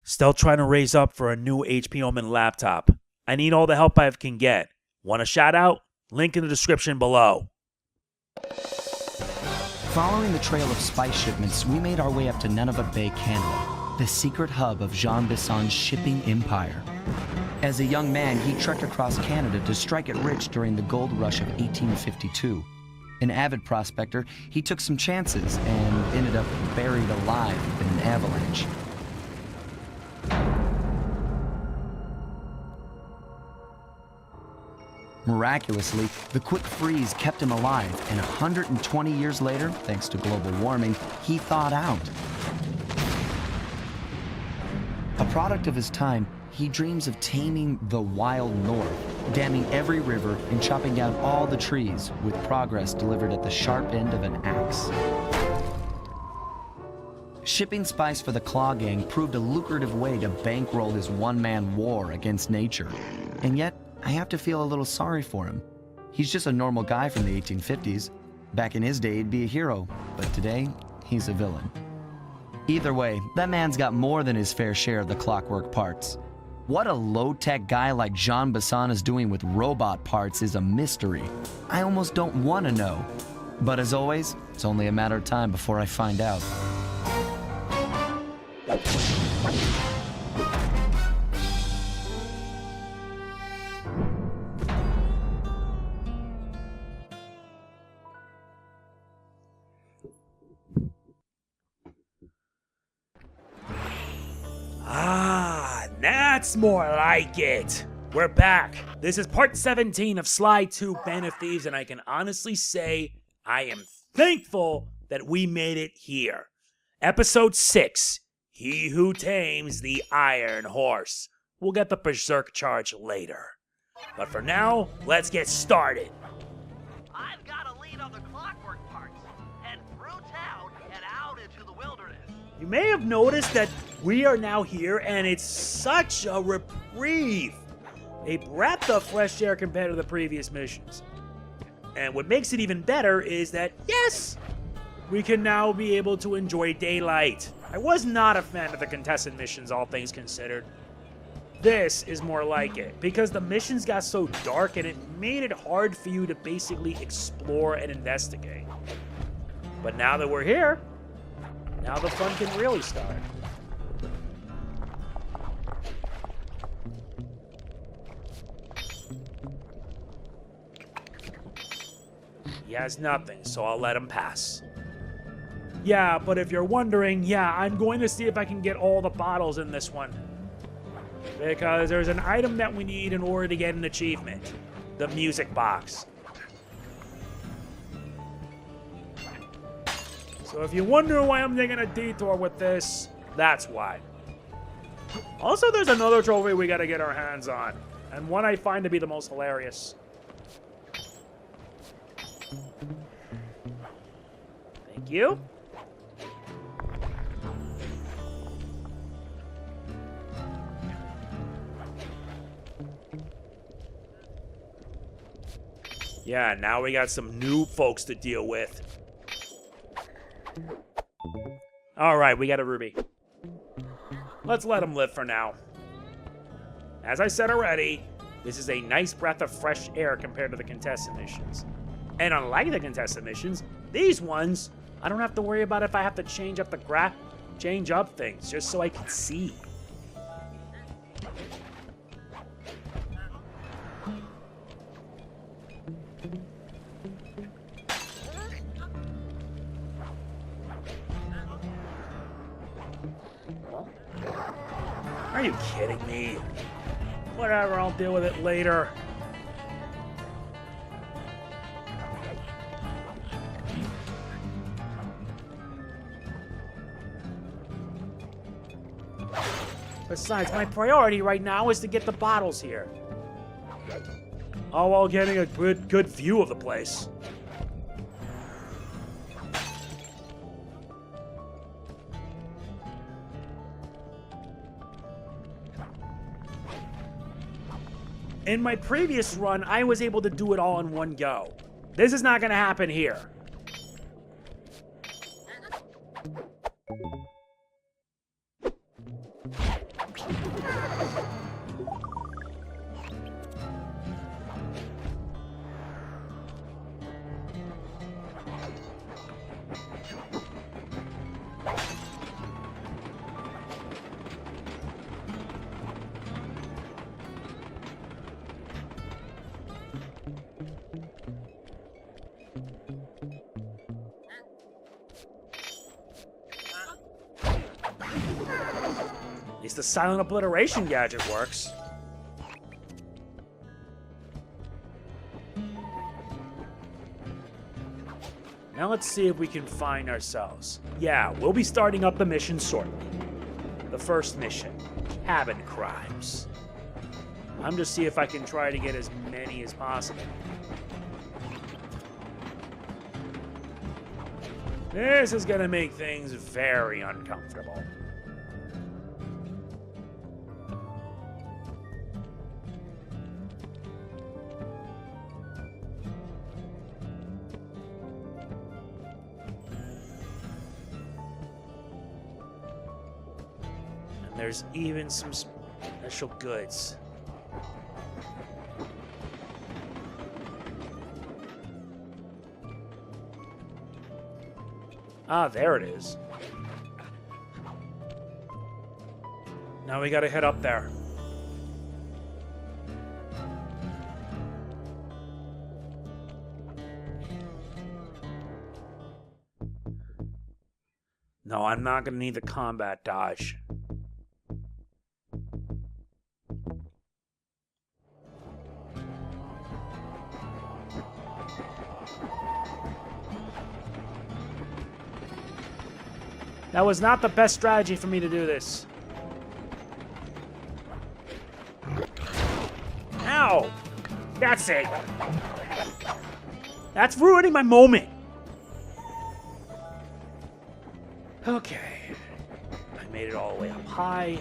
Still trying to raise up for a new HP Omen laptop. I need all the help I can get. Want a shout out? Link in the description below. Following the trail of spice shipments, we made our way up to Nunavut Bay, Canada, the secret hub of Jean Bison's shipping empire. As a young man, he trekked across Canada to strike it rich during the gold rush of 1852. An avid prospector, he took some chances and ended up buried alive in an avalanche. Miraculously, the quick freeze kept him alive, and 120 years later, thanks to global warming, he thawed out. A product of his time, he dreams of taming the wild north, damming every river and chopping down all the trees, with progress delivered at the sharp end of an axe. Shipping spice for the Claw Gang proved a lucrative way to bankroll his one-man war against nature. And yet, I have to feel a little sorry for him. He's just a normal guy from the 1850s. Back in his day, he'd be a hero, but today, he's a villain. Either way, that man's got more than his fair share of the Clockwerk parts. What a low-tech guy like Jean Bison is doing with robot parts is a mystery. I almost don't want to know. But as always, it's only a matter of time before I find out. That's more like it. We're back. This is part 17 of Sly 2 Band of Thieves, and I can honestly say I am thankful that we made it here. Episode 6, He Who Tames the Iron Horse. We'll get the Berserk charge later. But for now, let's get started. I've got a lead on the Clockwerk parts. Head through town and out into the wilderness. You may have noticed that we are now here, and it's such a reprieve. A breath of fresh air compared to the previous missions. And what makes it even better is that, yes, we can now be able to enjoy daylight. I was not a fan of the contested missions, all things considered. This is more like it, because the missions got so dark and it made it hard for you to basically explore and investigate. But now that we're here, now the fun can really start. He has nothing, so I'll let him pass. Yeah, but if you're wondering, yeah, I'm going to see if I can get all the bottles in this one. Because there's an item that we need in order to get an achievement. The music box. So if you wonder why I'm taking a detour with this, that's why. Also, there's another trophy we gotta get our hands on. And one I find to be the most hilarious. Thank you. Yeah, now we got some new folks to deal with. Alright, we got a ruby. Let's let him live for now. As I said already, this is a nice breath of fresh air compared to the contested missions. And unlike the contested missions, these ones, I don't have to worry about if I have to change up change up things just so I can see. Are you kidding me? Whatever, I'll deal with it later. Besides, my priority right now is to get the bottles here. All while getting a good view of the place. In my previous run, I was able to do it all in one go. This is not going to happen here. least the silent obliteration gadget works. Now let's see if we can find ourselves. Yeah, we'll be starting up the mission shortly. The first mission, cabin crimes. I'm just see if I can try to get as many as possible. This is gonna make things very uncomfortable. And there's even some special goods. Ah, there it is. Now we gotta head up there. No, I'm not gonna need the combat dodge. That was not the best strategy for me to do this. Ow! That's it. That's ruining my moment. Okay. I made it all the way up high.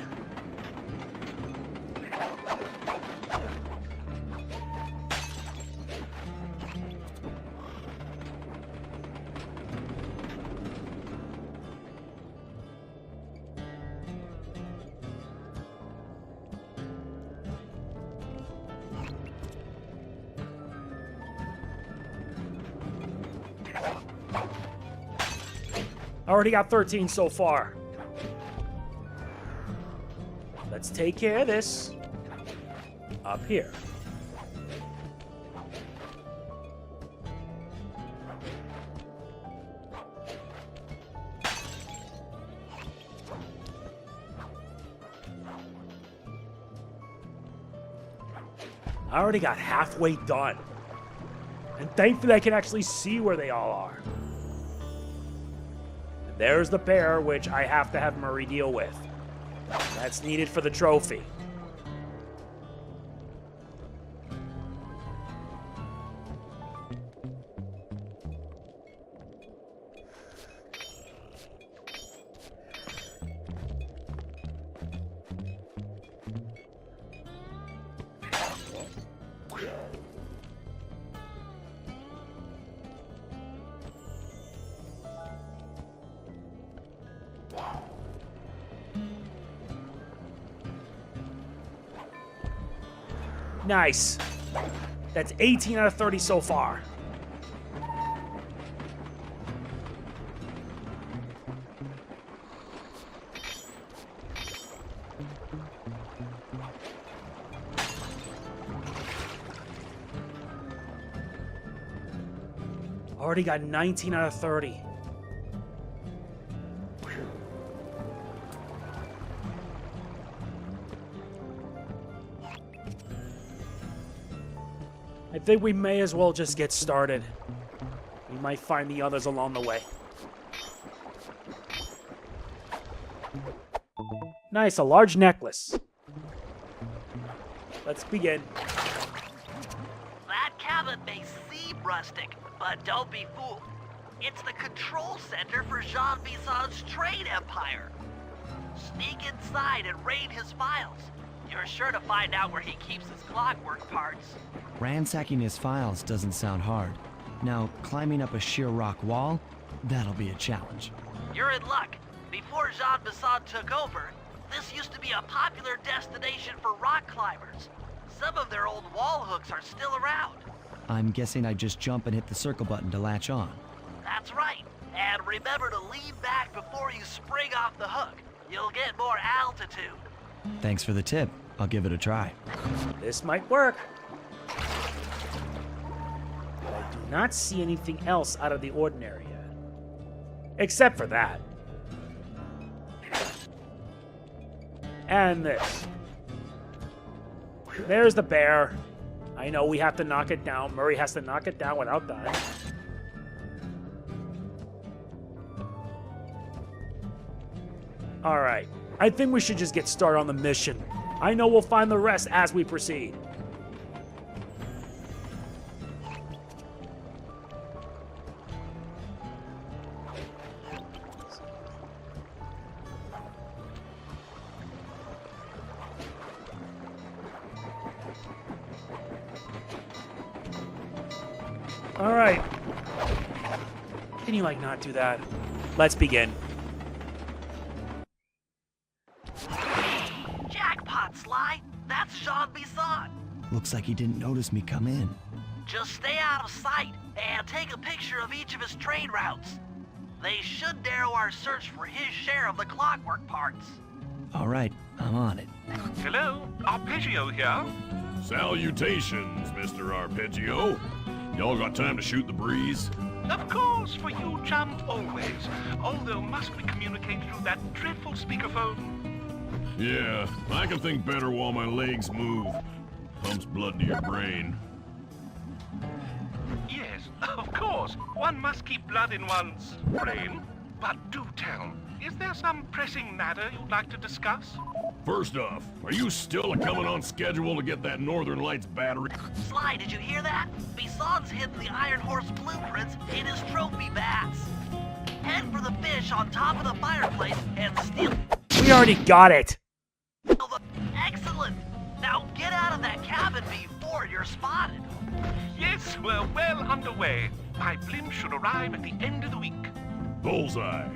Already got 13 so far. Let's take care of this up here. I already got halfway done. And thankfully I can actually see where they all are. There's the bear, which I have to have Murray deal with. That's needed for the trophy. Nice. That's 18 out of 30 so far. Already got 19 out of 30. I think we may as well just get started. We might find the others along the way. Nice, a large necklace. Let's begin. That cabin may seem rustic, but don't be fooled. It's the control center for Jean Bison's trade empire. Sneak inside and raid his files. You're sure to find out where he keeps his clockwork parts. Ransacking his files doesn't sound hard. Now, climbing up a sheer rock wall, that'll be a challenge. You're in luck. Before Jean Bison took over, this used to be a popular destination for rock climbers. Some of their old wall hooks are still around. I'm guessing I just jump and hit the circle button to latch on. That's right. And remember to lean back before you spring off the hook. You'll get more altitude. Thanks for the tip. I'll give it a try. This might work. But I do not see anything else out of the ordinary yet. Except for that. And this. There's the bear. I know we have to knock it down. Murray has to knock it down without dying. Alright. I think we should just get started on the mission. I know we'll find the rest as we proceed. Alright. Can you, like, not do that? Let's begin. Jackpot, Sly! That's Jean Bison! Looks like he didn't notice me come in. Just stay out of sight and take a picture of each of his trade routes. They should narrow our search for his share of the Clockwerk parts. All right, I'm on it. Hello, Arpeggio here. Salutations, Mr. Arpeggio. Y'all got time to shoot the breeze? Of course, for you, chum, always. Although must we communicate through that dreadful speakerphone? Yeah, I can think better while my legs move. Pumps blood to your brain. Yes, of course. One must keep blood in one's brain. But do tell, is there some pressing matter you'd like to discuss? First off, are you still coming on schedule to get that Northern Lights battery? Sly, did you hear that? Bison's hidden the Iron Horse blueprints in his trophy bass. Head for the fish on top of the fireplace and steal We already got it. the... Excellent! Now get out of that cabin before you're spotted. Yes, we're well underway. My blimp should arrive at the end of the week. Bullseye.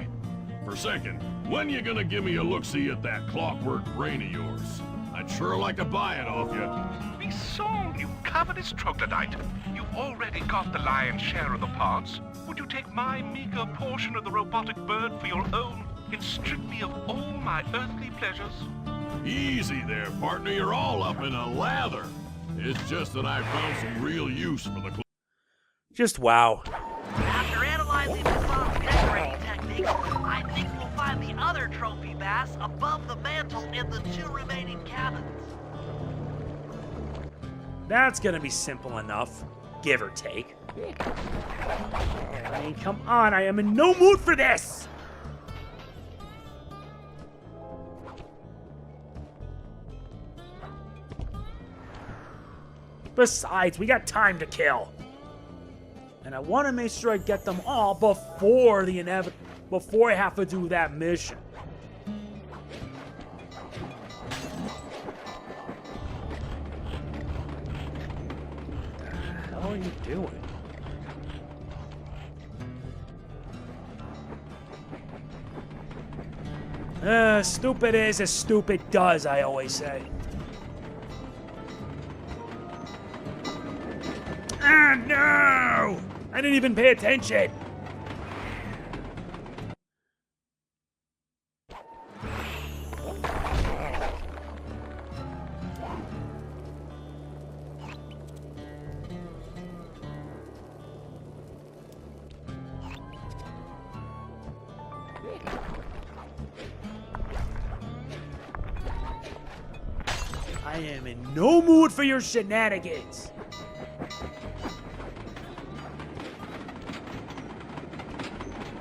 For second, when you gonna give me a look-see at that Clockwerk brain of yours? I'd sure like to buy it off you. Bison, you covetous troglodyte. You already got the lion's share of the parts. Would you take my meager portion of the robotic bird for your own and strip me of all my earthly pleasures? Easy there, partner. You're all up in a lather. It's just that I found some real use for the... Just wow. After analyzing Bison's decorating techniques, I think we'll find the other trophy bass above the mantle in the 2 remaining cabins. That's gonna be simple enough, give or take. I mean, come on, I am in no mood for this! Besides, we got time to kill. And I want to make sure I get them all before the before I have to do that mission. What the hell are you doing? Stupid is as stupid does, I always say. Ah, no! I didn't even pay attention. I am in no mood for your shenanigans.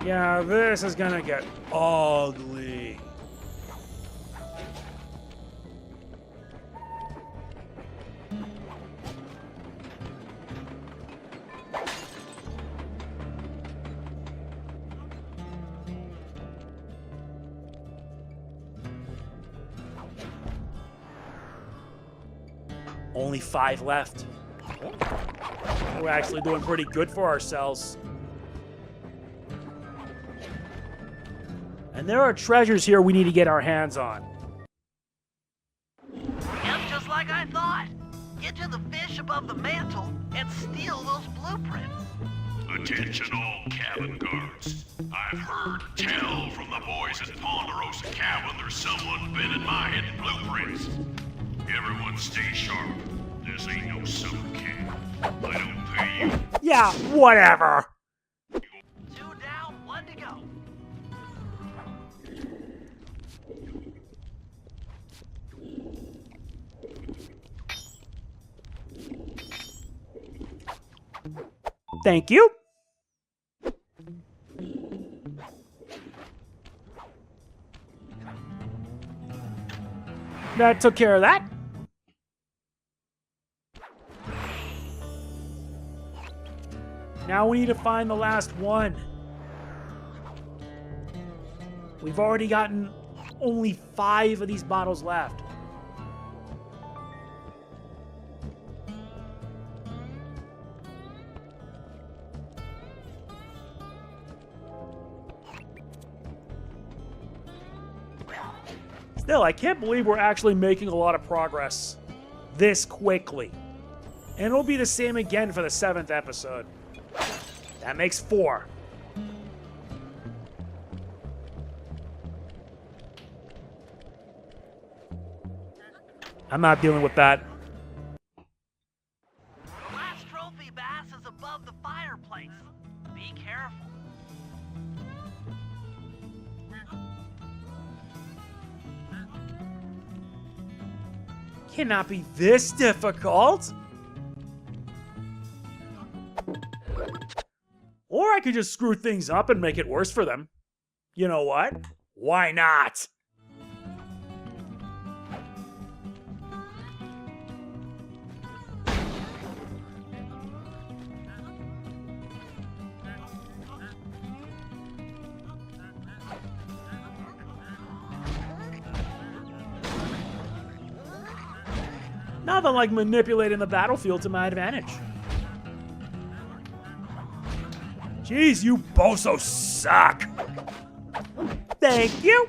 Yeah, this is gonna get ugly. Only 5 left. We're actually doing pretty good for ourselves. And there are treasures here we need to get our hands on. Yep, just like I thought. Get to the fish above the mantle and steal those blueprints. Attention all cabin guards. I've heard tell from the boys at Ponderosa Cabin there's someone been in my hidden blueprints. Everyone stay sharp. This ain't no summer camp. I don't pay you. Yeah, whatever. 2 down, 1 to go. Thank you. That took care of that. Now we need to find the last one. We've already gotten only 5 of these bottles left. Still, I can't believe we're actually making a lot of progress this quickly. And it'll be the same again for the 7th episode. That makes 4. I'm not dealing with that. The last trophy bass is above the fireplace. Be careful. Cannot be this difficult. Or I could just screw things up and make it worse for them. You know what? Why not? Nothing like manipulating the battlefield to my advantage. Jeez, you bozos suck. Thank you.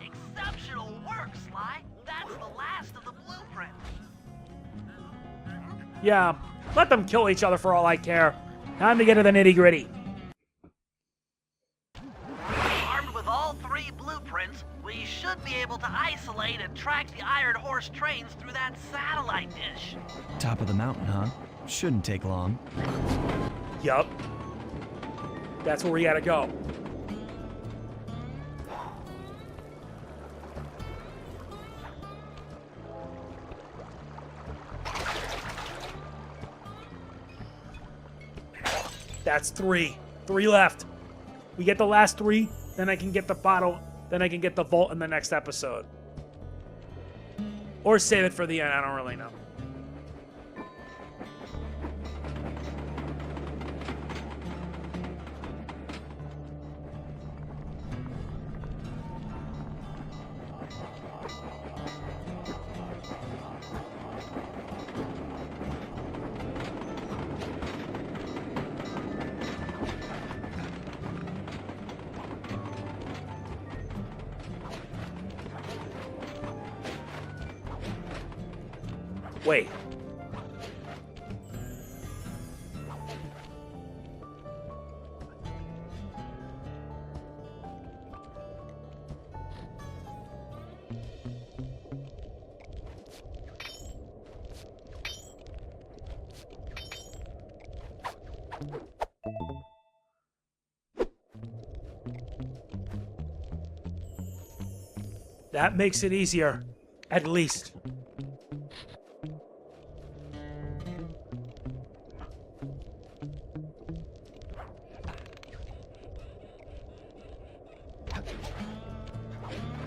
Exceptional work, Sly. That's the last of the blueprint. Yeah, let them kill each other for all I care. Time to get to the nitty-gritty. Armed with all 3 blueprints, we should be able to isolate and track the Iron Horse trains through that satellite dish. Top of the mountain, huh? Shouldn't take long. Yup. That's where we gotta go. That's 3. 3 left. We get the last 3, then I can get the bottle, then I can get the vault in the next episode. Or save it for the end, I don't really know. Wait. That makes it easier, at least.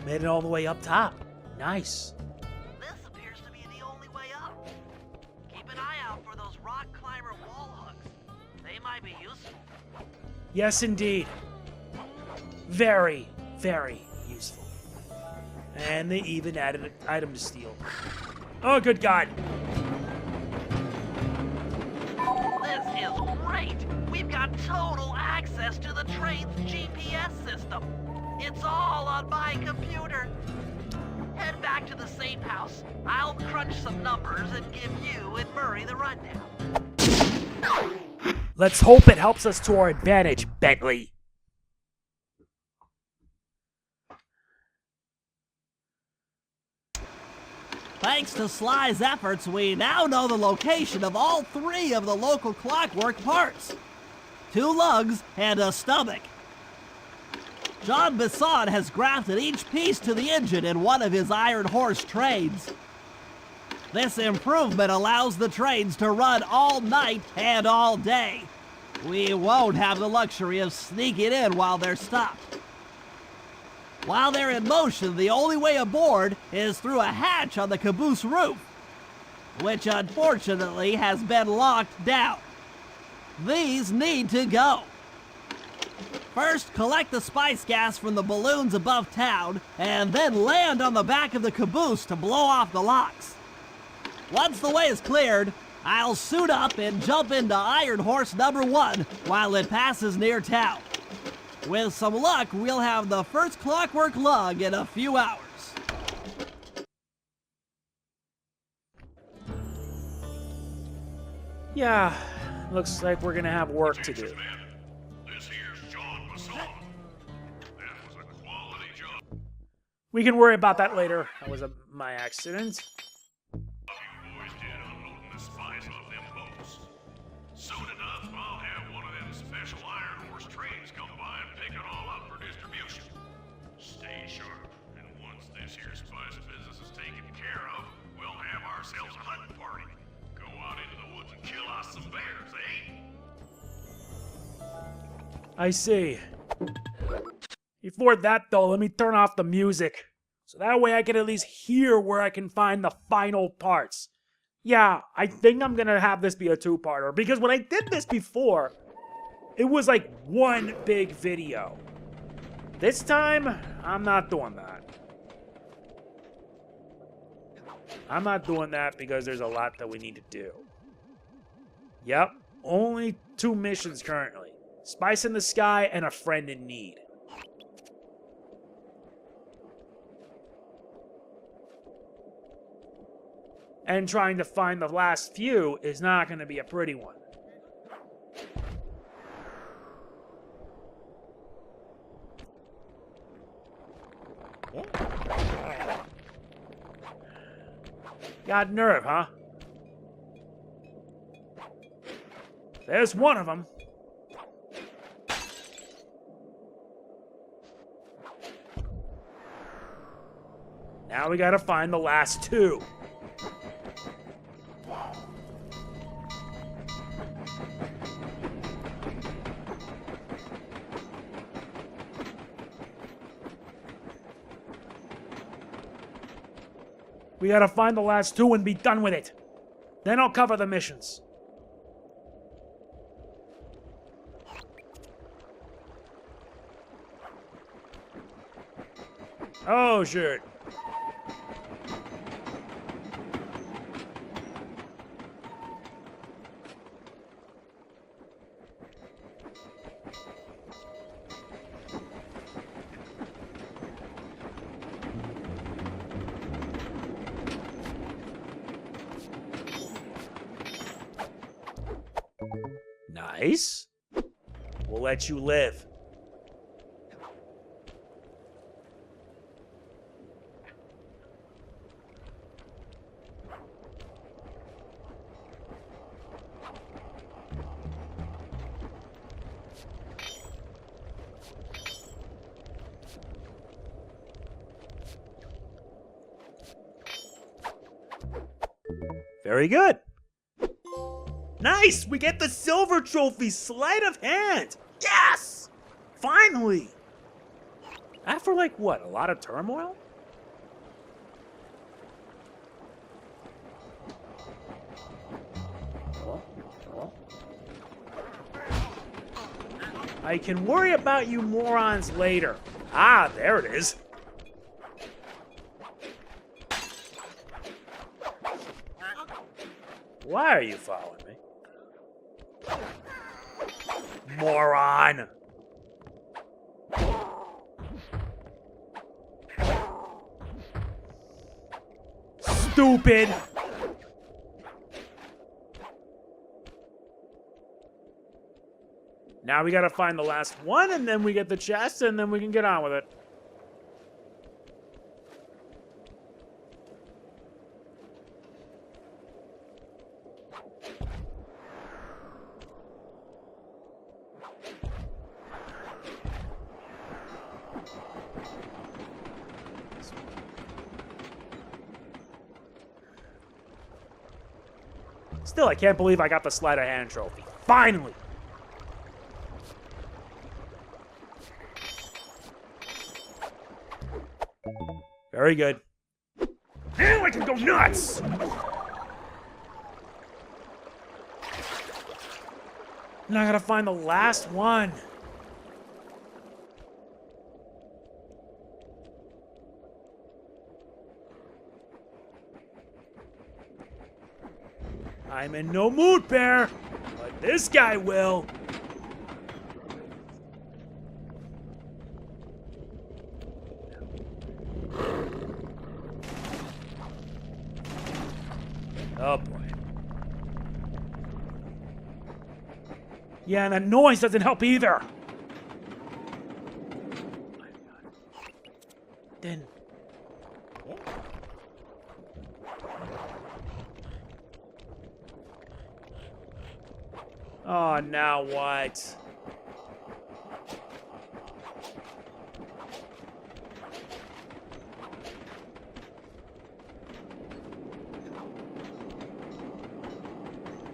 Made it all the way up top. Nice. This appears to be the only way up. Keep an eye out for those rock climber wall hooks. They might be useful. Yes, indeed. Very, very useful. And they even added an item to steal. Oh, good God. This is great. We've got total access to the train's GPS system. It's all on my computer. Head back to the safe house. I'll crunch some numbers and give you and Murray the rundown. Let's hope it helps us to our advantage, Bentley. Thanks to Sly's efforts, we now know the location of all 3 of the local Clockwerk parts. 2 lugs and a stomach. Jean Bison has grafted each piece to the engine in one of his Iron Horse trains. This improvement allows the trains to run all night and all day. We won't have the luxury of sneaking in while they're stopped. While they're in motion, the only way aboard is through a hatch on the caboose roof, which unfortunately has been locked down. These need to go. First, collect the spice gas from the balloons above town, and then land on the back of the caboose to blow off the locks. Once the way is cleared, I'll suit up and jump into Iron Horse number 1 while it passes near town. With some luck, we'll have the first Clockwerk lug in a few hours. Yeah, looks like we're gonna have work to do. Man, this here's Jean Bison. That was a quality job. We can worry about that later. That was my accident. You boys did unloading the spice off them boats. Soon enough, I'll have one of them special Iron Horse trains come by and pick it all up for distribution. Stay sharp, and once this here spice business is taken care of, we'll have ourselves a hunting party. Go out into the woods and kill us some bears, eh? I see. Before that, though, let me turn off the music. So that way I can at least hear where I can find the final parts. Yeah, I think I'm gonna have this be a two-parter, because when I did this before, it was like one big video. This time, I'm not doing that. I'm not doing that because there's a lot that we need to do. Yep, only 2 missions currently. Spice in the Sky and a friend in need. And trying to find the last few is not going to be a pretty one. Got nerve, huh? There's one of them. Now we gotta find the last 2. We gotta find the last 2 and be done with it. Then I'll cover the missions. Oh, shit. Nice. We'll let you live. Very good. Nice! We get the silver trophy, sleight of hand! Yes! Finally! After like what, a lot of turmoil? I can worry about you morons later. Ah, there it is. Why are you following me? Moron! Stupid! Now we gotta find the last one, and then we get the chest, and then we can get on with it. Still, I can't believe I got the sleight of hand trophy. Finally! Very good. Now I can go nuts! Now I gotta find the last one. I'm in no mood, Bear, but this guy will. Oh, boy. Yeah, and that noise doesn't help either. Then... Oh, now what?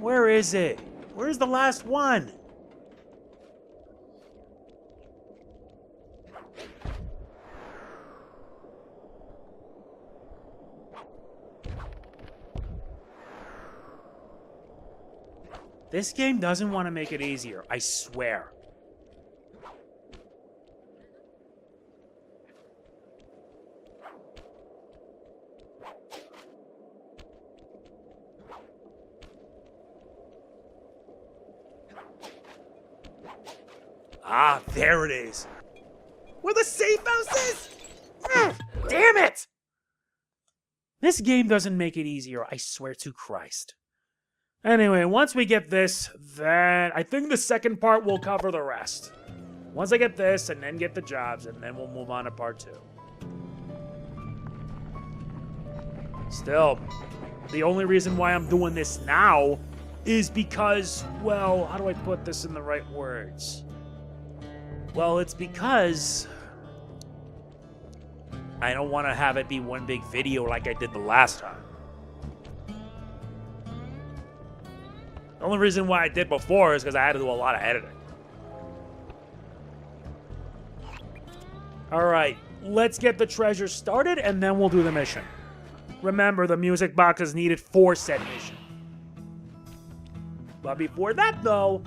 Where is it? Where's the last one? This game doesn't want to make it easier, I swear. Ah, there it is. Where the safe house is? Damn it! This game doesn't make it easier, I swear to Christ. Anyway, once we get this, then I think the second part will cover the rest. Once I get this, and then get the jobs, and then we'll move on to part 2. Still, the only reason why I'm doing this now is because, well, how do I put this in the right words? Well, it's because I don't want to have it be one big video like I did the last time. The only reason why I did before is because I had to do a lot of editing. Alright, let's get the treasure started and then we'll do the mission. Remember, the music box is needed for said mission. But before that, though,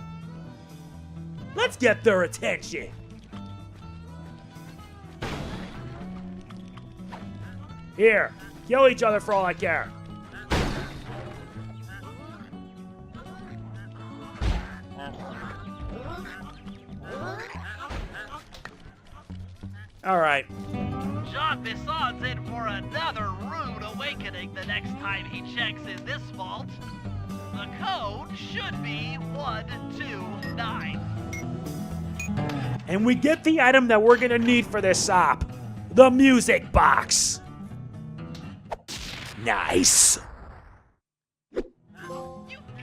let's get their attention. Here, kill each other for all I care. All right. Jean Bison's in for another rude awakening the next time he checks in this vault. The code should be 129. And we get the item that we're gonna need for this op. The music box. Nice. You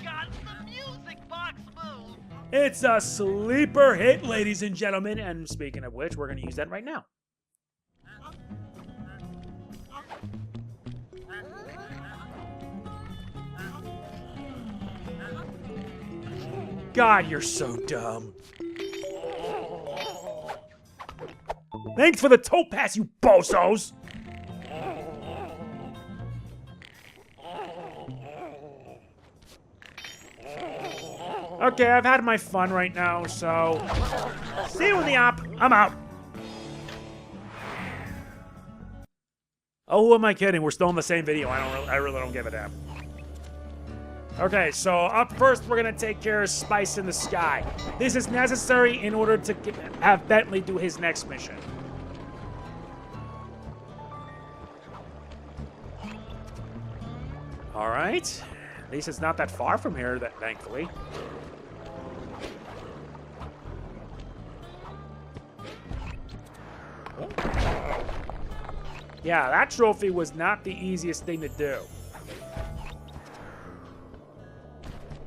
got the music box move. It's a sleeper hit, ladies and gentlemen. And speaking of which, we're gonna use that right now. God, you're so dumb. Thanks for the toe pass, you bozos! Okay, I've had my fun right now, so... See you in the op. I'm out. Oh, who am I kidding? We're still in the same video. I really don't give a damn. Okay, so up first, we're gonna take care of Spice in the Sky. This is necessary in order to have Bentley do his next mission. All right. At least it's not that far from here, thankfully. Yeah, that trophy was not the easiest thing to do.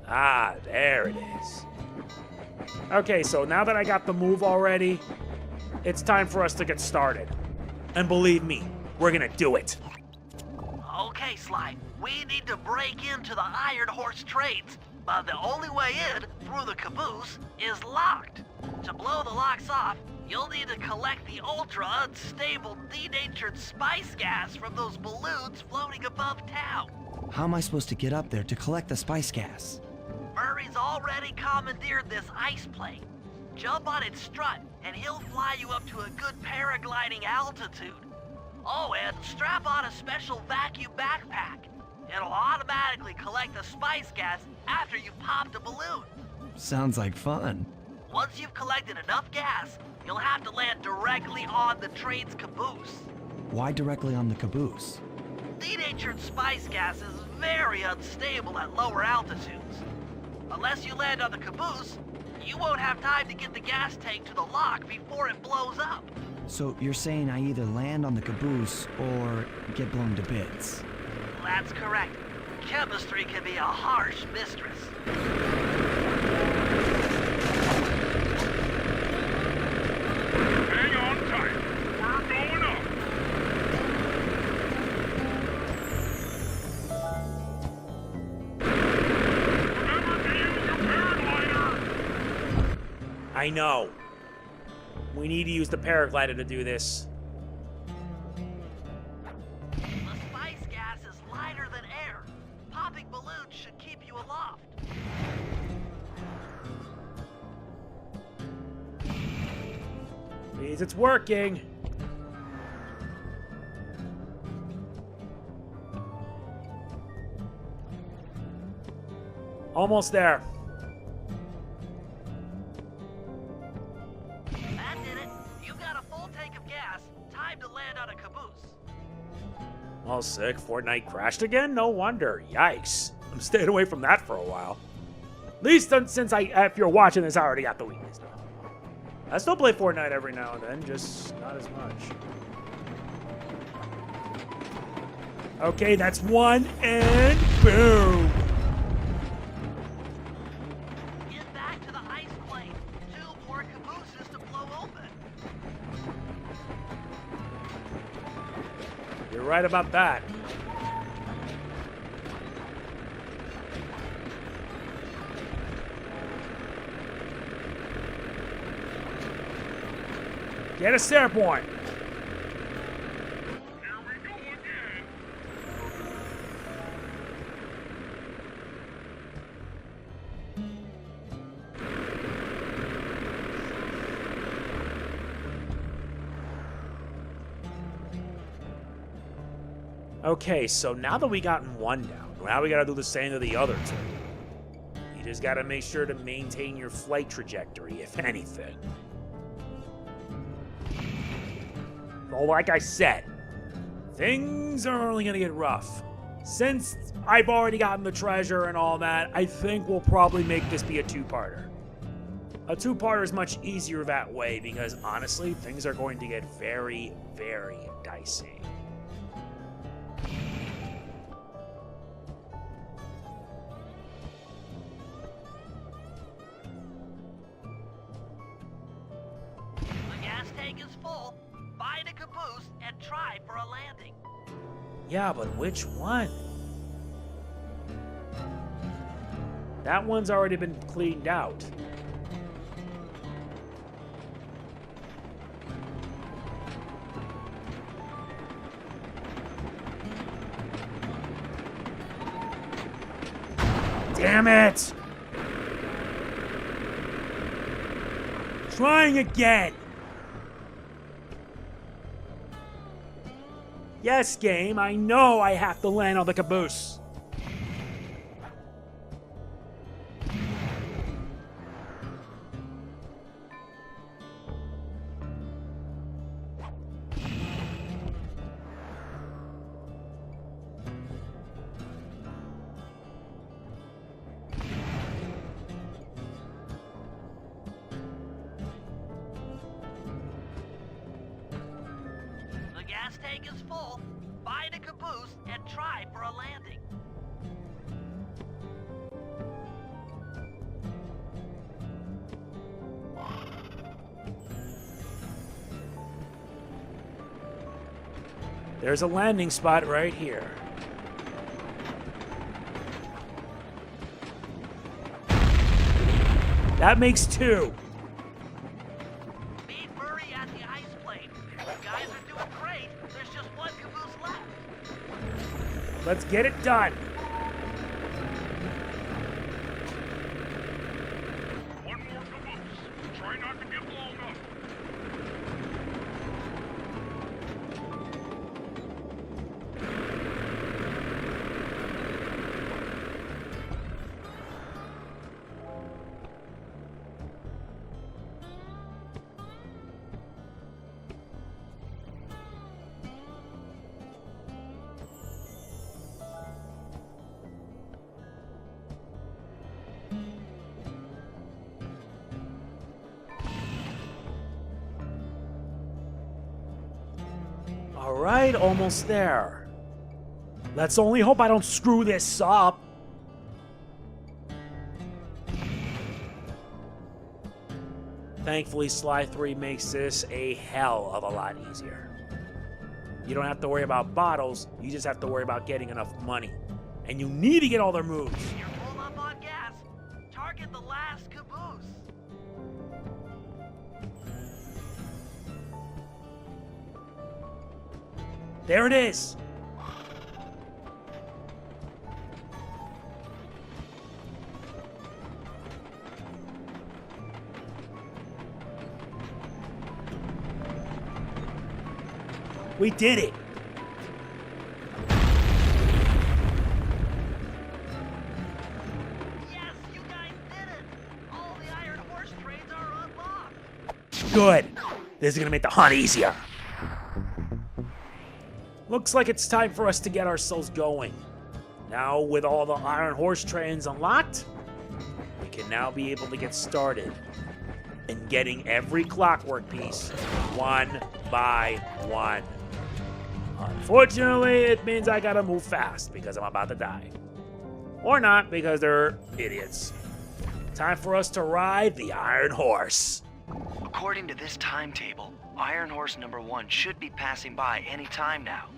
Ah, there it is. Okay, so now that I got the move already, it's time for us to get started. And believe me, we're gonna do it. Okay, Sly, we need to break into the Iron Horse trades, but the only way in, through the caboose, is locked. To blow the locks off, you'll need to collect the ultra-unstable, denatured spice gas from those balloons floating above town. How am I supposed to get up there to collect the spice gas? Murray's already commandeered this ice plane. Jump on its strut, and he'll fly you up to a good paragliding altitude. Oh, and strap on a special vacuum backpack. It'll automatically collect the spice gas after you've popped a balloon. Sounds like fun. Once you've collected enough gas, you'll have to land directly on the train's caboose. Why directly on the caboose? Denatured spice gas is very unstable at lower altitudes. Unless you land on the caboose, you won't have time to get the gas tank to the lock before it blows up. So you're saying I either land on the caboose or get blown to bits? That's correct. Chemistry can be a harsh mistress. Hang on tight. We're going up. Remember to use your paraglider. I know. We need to use the paraglider to do this. The spice gas is lighter than air. Popping balloons should keep you aloft. Please, it's working. Almost there. That did it. You got a full tank of gas. Time to land on a caboose. Oh, sick. Fortnite crashed again? No wonder. Yikes. I'm staying away from that for a while. At least since if you're watching this, I already got the weakness. I still play Fortnite every now and then, just not as much. Okay, that's one, and boom. Get back to the ice plane. 2 more cabooses to blow open. You're right about that. Get a stair point. Here we go again. Okay, so now that we gotten one down, now we gotta do the same to the other two. You just gotta make sure to maintain your flight trajectory, if anything. Well, like I said, things are only gonna get rough. Since I've already gotten the treasure and all that, I think we'll probably make this be a two-parter. A two-parter is much easier that way because, honestly, things are going to get very, very dicey. The gas tank is full. Find a caboose and try for a landing. Yeah, but which one? That one's already been cleaned out. Damn it! Trying again! Yes, game, I know I have to land on the caboose. The gas tank is full. Find a caboose and try for a landing. There's a landing spot right here. That makes 2. Meet Murray at the ice plate. You guys are doing great. There's just one caboose left. Let's get it done. One more caboose. Try not to get blown up. All right, almost there. Let's only hope I don't screw this up. Thankfully, Sly 3 makes this a hell of a lot easier. You don't have to worry about bottles, you just have to worry about getting enough money. And you need to get all their moves. You're full up on gas. Target the last caboose. There it is. We did it. Yes, you guys did it. All the Iron Horse trains are unlocked. Good. This is gonna make the hunt easier. Looks like it's time for us to get ourselves going. Now, with all the Iron Horse trains unlocked, we can now be able to get started in getting every Clockwerk piece one by one. Unfortunately, it means I gotta move fast because I'm about to die. Or not, because they're idiots. Time for us to ride the Iron Horse. According to this timetable, Iron Horse number 1 should be passing by any time now.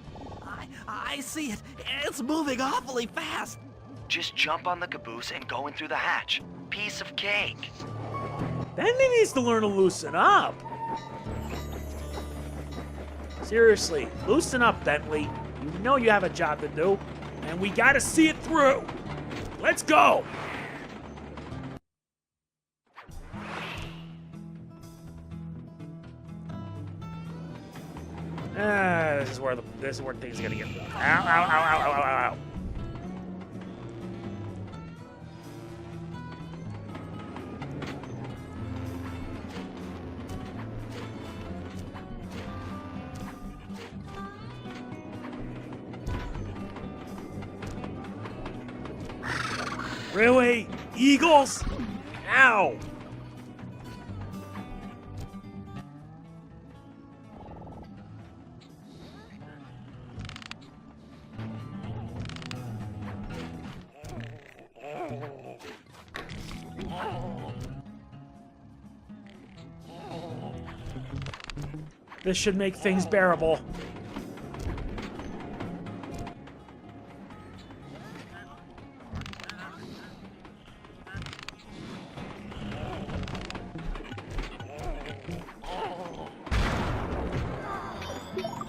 I see it. It's moving awfully fast. Just jump on the caboose and go in through the hatch. Piece of cake. Bentley needs to learn to loosen up. Seriously, loosen up, Bentley. You know you have a job to do, and we gotta see it through. Let's go! This is where things are gonna get. Ow, ow, ow, ow, ow, ow, ow. Really? Eagles? Ow! This should make things bearable.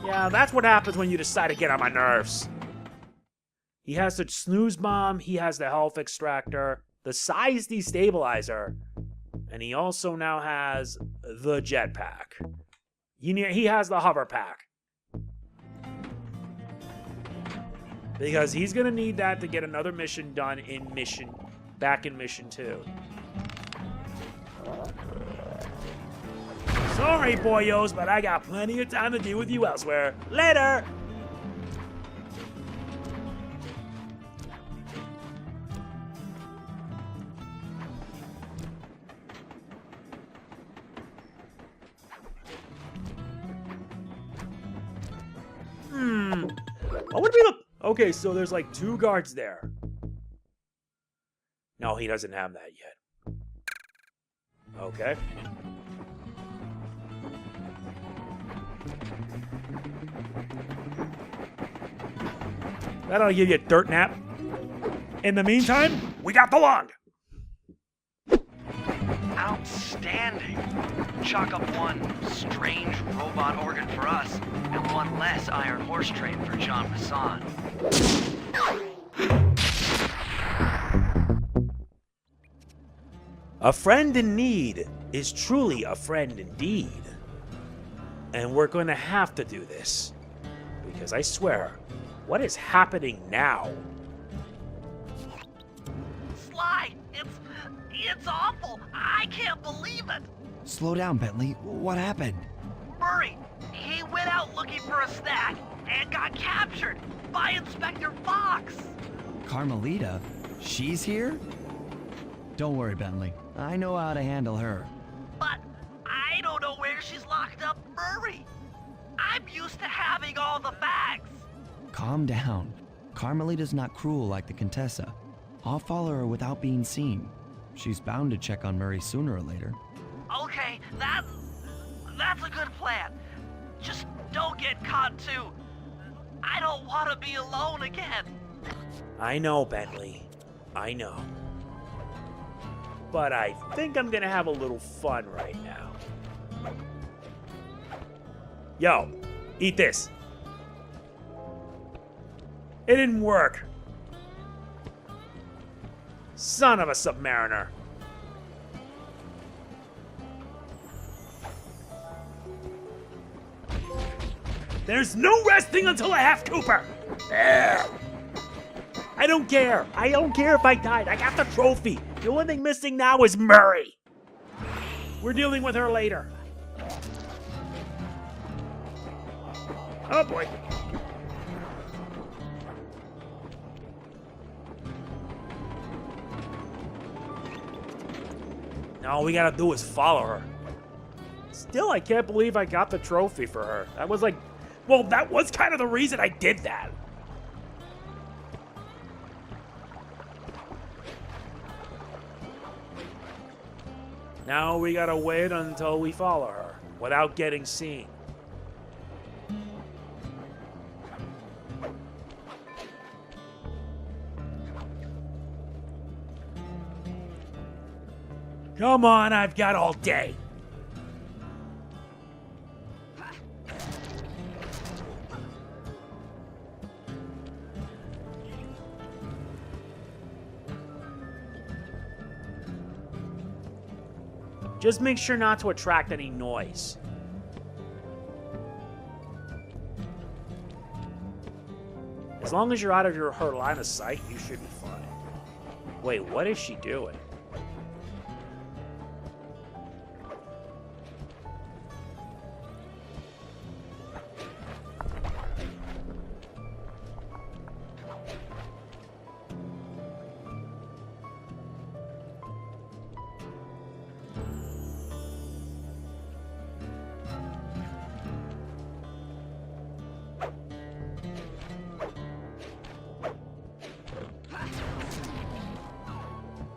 Yeah, that's what happens when you decide to get on my nerves. He has the snooze bomb, he has the health extractor, the size destabilizer, and he also now has the jetpack. He has the hover pack. Because he's gonna need that to get another mission done back in mission 2. Sorry, boyos, but I got plenty of time to deal with you elsewhere. Later! What would be the... Okay, so there's like 2 guards there. No, he doesn't have that yet. Okay. That'll give you a dirt nap. In the meantime, we got the log. Outstanding. Chalk up one strange robot organ for us, and one less Iron Horse train for Jean Bison. A friend in need is truly a friend indeed. And we're going to have to do this. Because I swear, what is happening now? Sly, it's awful. I can't believe it. Slow down, Bentley. What happened? Murray, he went out looking for a snack and got captured by Inspector Fox. Carmelita? She's here? Don't worry, Bentley. I know how to handle her. But I don't know where she's locked up Murray. I'm used to having all the facts. Calm down. Carmelita's not cruel like the Contessa. I'll follow her without being seen. She's bound to check on Murray sooner or later. Okay, that's a good plan. Just don't get caught too. I don't want to be alone again. I know, Bentley. I know. But I think I'm gonna have a little fun right now. Yo, eat this. It didn't work. Son of a submariner. There's no resting until I have Cooper. There. I don't care. I don't care if I died. I got the trophy. The only thing missing now is Murray. We're dealing with her later. Oh boy. Now all we gotta do is follow her. Still, I can't believe I got the trophy for her. That was like, well, that was kind of the reason I did that. Now we gotta wait until we follow her, without getting seen. Come on, I've got all day. Just make sure not to attract any noise. As long as you're out of her line of sight, you should be fine. Wait, what is she doing?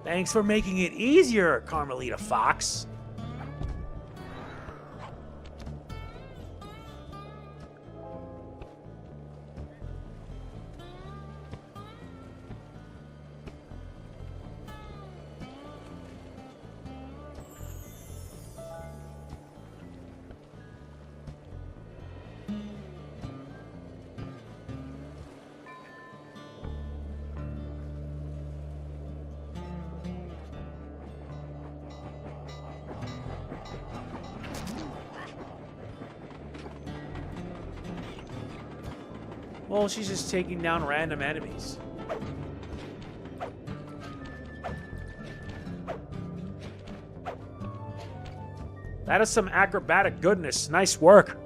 Thanks for making it easier, Carmelita Fox. Well, she's just taking down random enemies. That is some acrobatic goodness. Nice work.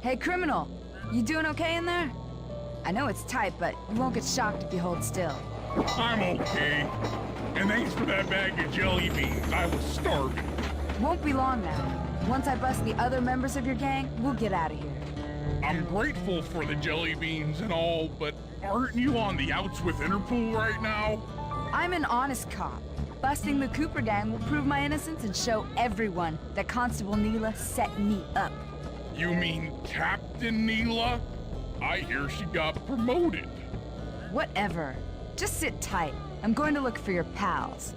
Hey, criminal. You doing okay in there? I know it's tight, but you won't get shocked if you hold still. I'm okay. And thanks for that bag of jelly beans. I was starving. Won't be long now. Once I bust the other members of your gang, we'll get out of here. I'm grateful for the jelly beans and all, but aren't you on the outs with Interpol right now? I'm an honest cop. Busting the Cooper gang will prove my innocence and show everyone that Constable Neela set me up. You mean Captain Neela? I hear she got promoted. Whatever. Just sit tight. I'm going to look for your pals.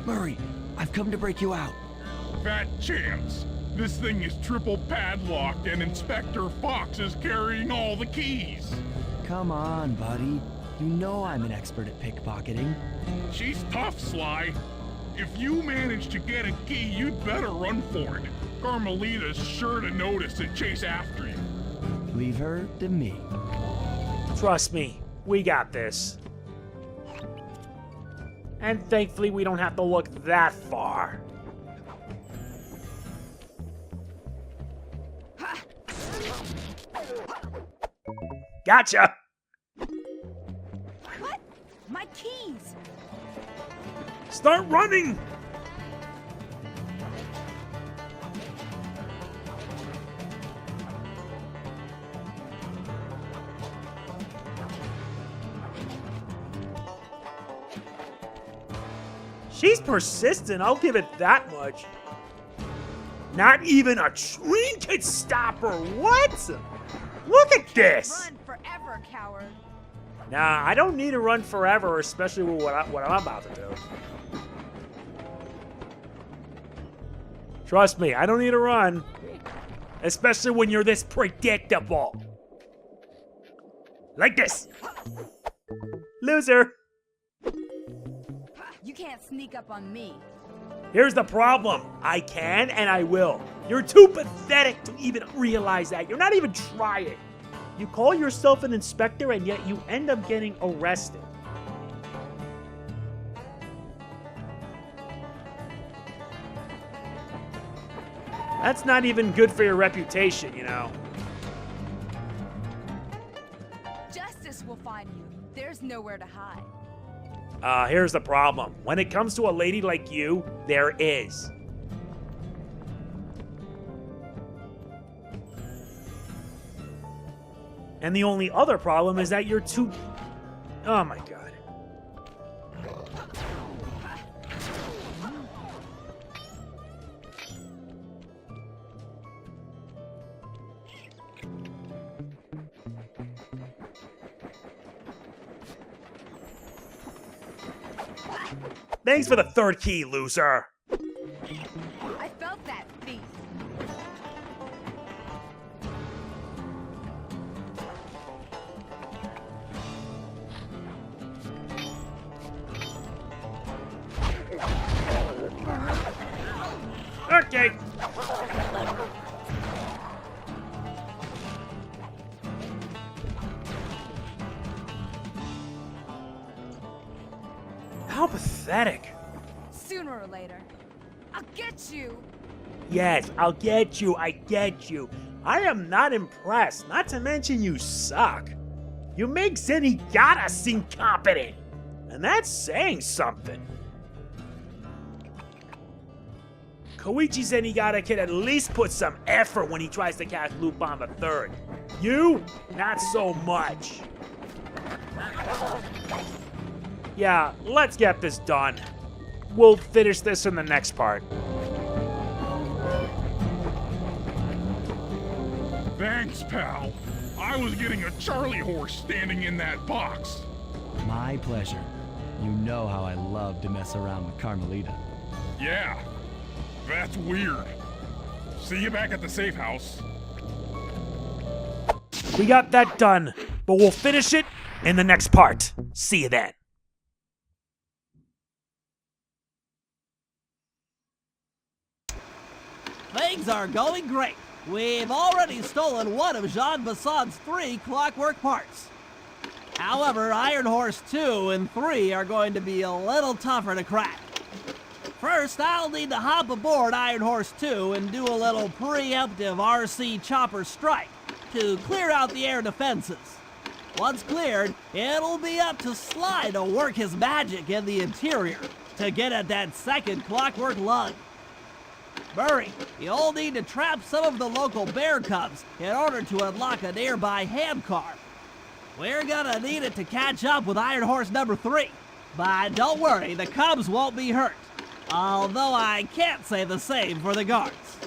Murray, I've come to break you out. Fat chance. This thing is triple padlocked and Inspector Fox is carrying all the keys. Come on, buddy. You know I'm an expert at pickpocketing. She's tough, Sly. If you manage to get a key, you'd better run for it. Carmelita's sure to notice and chase after you. Leave her to me. Trust me, we got this. And thankfully, we don't have to look that far. Gotcha! What? My keys! Start running! She's persistent, I'll give it that much. Not even a train could stop her, what? Look at this! Run forever, coward. Nah, I don't need to run forever, especially with what I'm about to do. Trust me, I don't need to run. Especially when you're this predictable. Like this. Loser. You can't sneak up on me. Here's the problem. I can and I will. You're too pathetic to even realize that. You're not even trying. You call yourself an inspector and yet you end up getting arrested. That's not even good for your reputation, you know. Justice will find you. There's nowhere to hide. Here's the problem. When it comes to a lady like you, there is. And the only other problem is that you're too... Oh my god. Thanks for the third key, loser. I felt that, thief. Okay. How pathetic. Sooner or later, I'll get you. Yes, I'll get you. I get you. I am not impressed. Not to mention you suck. You make Zenigata seem competent. And that's saying something. Koichi Zenigata can at least put some effort when he tries to catch Lupin the Third. You, not so much. Yeah, let's get this done. We'll finish this in the next part. Thanks, pal. I was getting a Charlie horse standing in that box. My pleasure. You know how I love to mess around with Carmelita. Yeah, that's weird. See you back at the safe house. We got that done, but we'll finish it in the next part. See you then. Things are going great. We've already stolen one of Jean Bison's 3 Clockwerk parts. However, Iron Horse 2 and 3 are going to be a little tougher to crack. First, I'll need to hop aboard Iron Horse 2 and do a little preemptive RC chopper strike to clear out the air defenses. Once cleared, it'll be up to Sly to work his magic in the interior to get at that second Clockwerk lug. Murray, you'll need to trap some of the local bear cubs in order to unlock a nearby handcar. We're gonna need it to catch up with Iron Horse number 3. But don't worry, the cubs won't be hurt. Although I can't say the same for the guards.